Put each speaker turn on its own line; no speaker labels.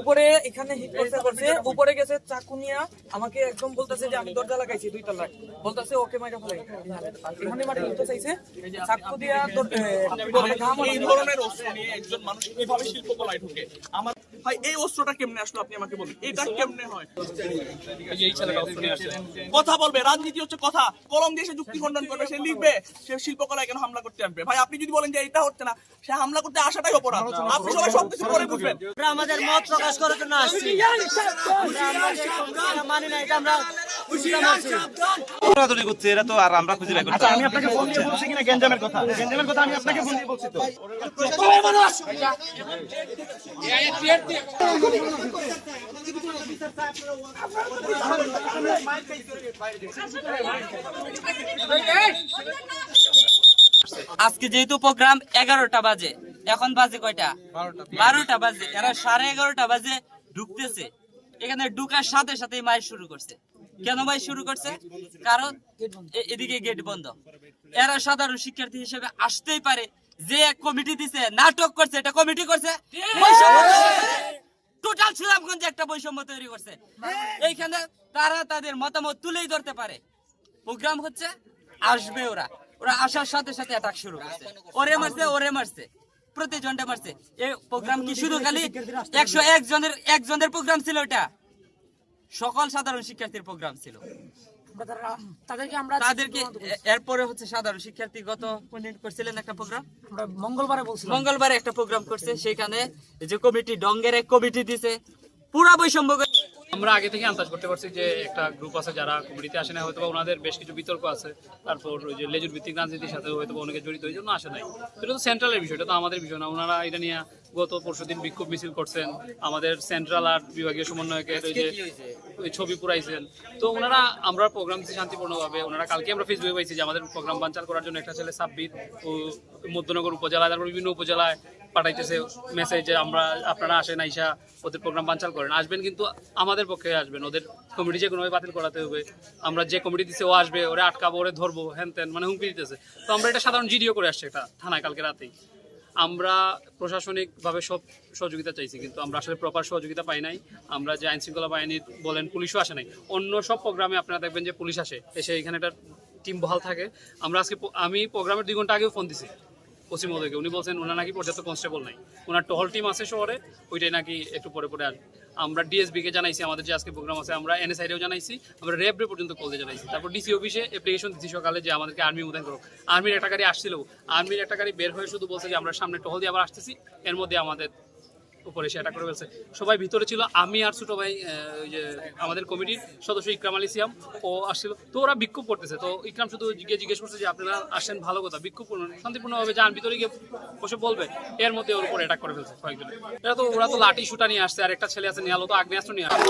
উপরে এখানে উপরে গেছে চাকু নিয়ে আমাকে একদম বলতেছে যে আমি দরজা লাগাইছি 2 তলায়, বলতেছে ওকে মাইরা ফেলাই এখানে মাটি নিতে চাইছে চাকু দিয়া।
এই ধরনের অস্ত্র নিয়ে একজন মানুষ কিভাবে শিল্পকলায় ঢুকে? আমার ভাই এই অস্ত্রটা কেমনে আসলো আপনি আমাকে বলুন, এটা কেমনে হয়? এই ছেলেটা অস্ত্র নিয়ে আসছে, কথা বলবে, রাজনীতি হচ্ছে কথা, কলম দিয়ে সে যুক্তি খণ্ডন করবে, সে লিখবে, সে শিল্পকলায় কেন হামলা করতে আসবে? ভাই আপনি যদি বলেন যে এটা হচ্ছে না, সে হামলা করতে আসাটাই অপরাধ। আপনি সবাই সবকিছু পরে বুঝবেন।
আমরা আমাদের মত প্রকাশ করার জন্য আসছি, মানি না এটা আমরা করছি, এটা তো আর আমরা খুঁজে বের করছি।
আমি আপনাকে ফোন দিয়ে বলছি কিনা গ্যাঞ্জামের কথা? গ্যাঞ্জামের কথা আমি আপনাকে ফোন দিয়ে বলছি তো।
আজকে যেহেতু প্রোগ্রাম 11টা বাজে, এখন বাজে কয়টা? 12টা বাজে। এরা 11:30 বাজে ঢুকতেছে, এখানে ঢুকার সাথে সাথে মাইর শুরু করছে। কেন মাইর শুরু করছে? কারণ এদিকে গেট বন্ধ। এরা সাধারণ শিক্ষার্থী হিসেবে আসতেই পারে, যে কমিটি দিছে নাটক করছে, এটা কমিটি করছে, টোটাল সুনামগঞ্জে একটা বৈষম্য তৈরি করছে। এইখানে তারা তাদের মতামত তুলেই ধরতে পারে। প্রোগ্রাম হচ্ছে, আসবে ওরা আসার সাথে সাথে অ্যাটাক শুরু করছে, ওরে মারছে প্রতিজনটা মারছে। এই প্রোগ্রাম কি শুধু খালি 101 জনের প্রোগ্রাম ছিল? এটা সকল সাধারণ শিক্ষার্থীর প্রোগ্রাম ছিল। তাদেরকে এরপরে হচ্ছে সাধারণ শিক্ষার্থী গত করছিলেন একটা প্রোগ্রাম, মঙ্গলবারে একটা প্রোগ্রাম করছে, সেখানে যে কমিটি ডঙ্গের এক কমিটি দিছে, পুরা বৈষম্য।
আমরা আগে থেকে আন্দাজ করতে পারছি যে একটা গ্রুপ আছে যারা কমিটিতে আসে না, হয়তো ওনাদের বেশ কিছু বিতর্ক আছে, তারপর ওই যে লেজুর ভিত্তিক রাজনীতির সাথে হয়তো অনেকে জড়িত, এই জন্য আসে নাই। এটা তো সেন্ট্রালের বিষয়, এটা তো আমাদের বিষয় না। ওনারা এটা নিয়ে গত পরশুদিন বিক্ষোভ মিছিল করছেন, আমাদের সেন্ট্রাল আর বিভাগীয় সমন্বয়কের ওই যে ওই ছবি পুরাইছেন। তো ওনারা, আমরা প্রোগ্রাম দিচ্ছি শান্তিপূর্ণভাবে। ওনারা কালকে আমরা ফেসবুকে পাইছি যে আমাদের প্রোগ্রাম বানচাল করার জন্য একটা ছেলে সাব্বির ও মধ্যনগর উপজেলায়, তারপর বিভিন্ন উপজেলায় পাঠাইতেছে মেসেজ যে আপনারা আসেন, আইসা ওদের প্রোগ্রাম বানচাল করেন, আসবেন কিন্তু আমাদের পক্ষে আসবেন, ওদের কমিটি যে কোনোভাবে বাতিল করাতে হবে। আমরা যে কমিটি দিচ্ছে ও আসবে, ওরে আটকাবো, ওরে ধরবো, হ্যান ত্যান মানে হুমকি দিতেছে। তো আমরা এটা সাধারণ জিডিও করে আসছি এটা থানায় কালকে রাতেই। আমরা প্রশাসনিকভাবে সব সহযোগিতা চাইছি, কিন্তু আমরা আসলে প্রপার সহযোগিতা পাই নাই। আমরা যে আইনশৃঙ্খলা বাহিনী বলেন, পুলিশও আসে নাই। অন্য সব প্রোগ্রামে আপনারা দেখবেন যে পুলিশ আসে, এসে এখানে একটা টিম বহাল থাকে। আমি প্রোগ্রামের 2 ঘন্টা আগেও ফোন দিছি ওসি মহোদয়কে, উনি বলছেন ওনার নাকি পর্যাপ্ত কনস্টেবল নাই, ওনার টহল টিম আছে শহরে, ওইটাই নাকি একটু পরে আসবে। আমরা ডিএসবিকে জানাইছি আমাদের যে আজকে প্রোগ্রাম আছে, আমরা এনএসআইরেও জানাইছি, আমরা র্যাব পর্যন্ত কলতে জানাইছি। তারপর ডিসি অফিসে অ্যাপ্লিকেশন দিচ্ছি সকালে যে আমাদেরকে আর্মি মোতায়েন করো। আর্মির একটা গাড়ি আসছিল, আর্মির একটা গাড়ি বের হয়ে শুধু বলছে যে আমরা সামনে টহল দিয়ে আবার আসতেছি, এর মধ্যে আমাদের উপরে সে অ্যাটাক করে ফেলছে। সবাই ভিতরে ছিল, আমি আর ছোটো ভাই ওই যে আমাদের কমিটির সদস্য ইকরাম আলী সিয়াম ও আসছিল। তো ওরা বিক্ষোভ করতেছে, তো ইকরাম শুধু জিজ্ঞেস করছে যে আপনারা আসেন, ভালো কথা, বিক্ষোভ করুন, শান্তিপূর্ণভাবে যান, ভিতরে গিয়ে বসে বলবে। এর মধ্যে ওর উপরে অ্যাটাক করে ফেলছে কয়েকজন। ওরা তো লাঠি শুটা নিয়ে আসছে, আর একটা ছেলে আছে নিয়ে আলো তো আগ্নেয়াস্ত্র নিয়ে আসছে।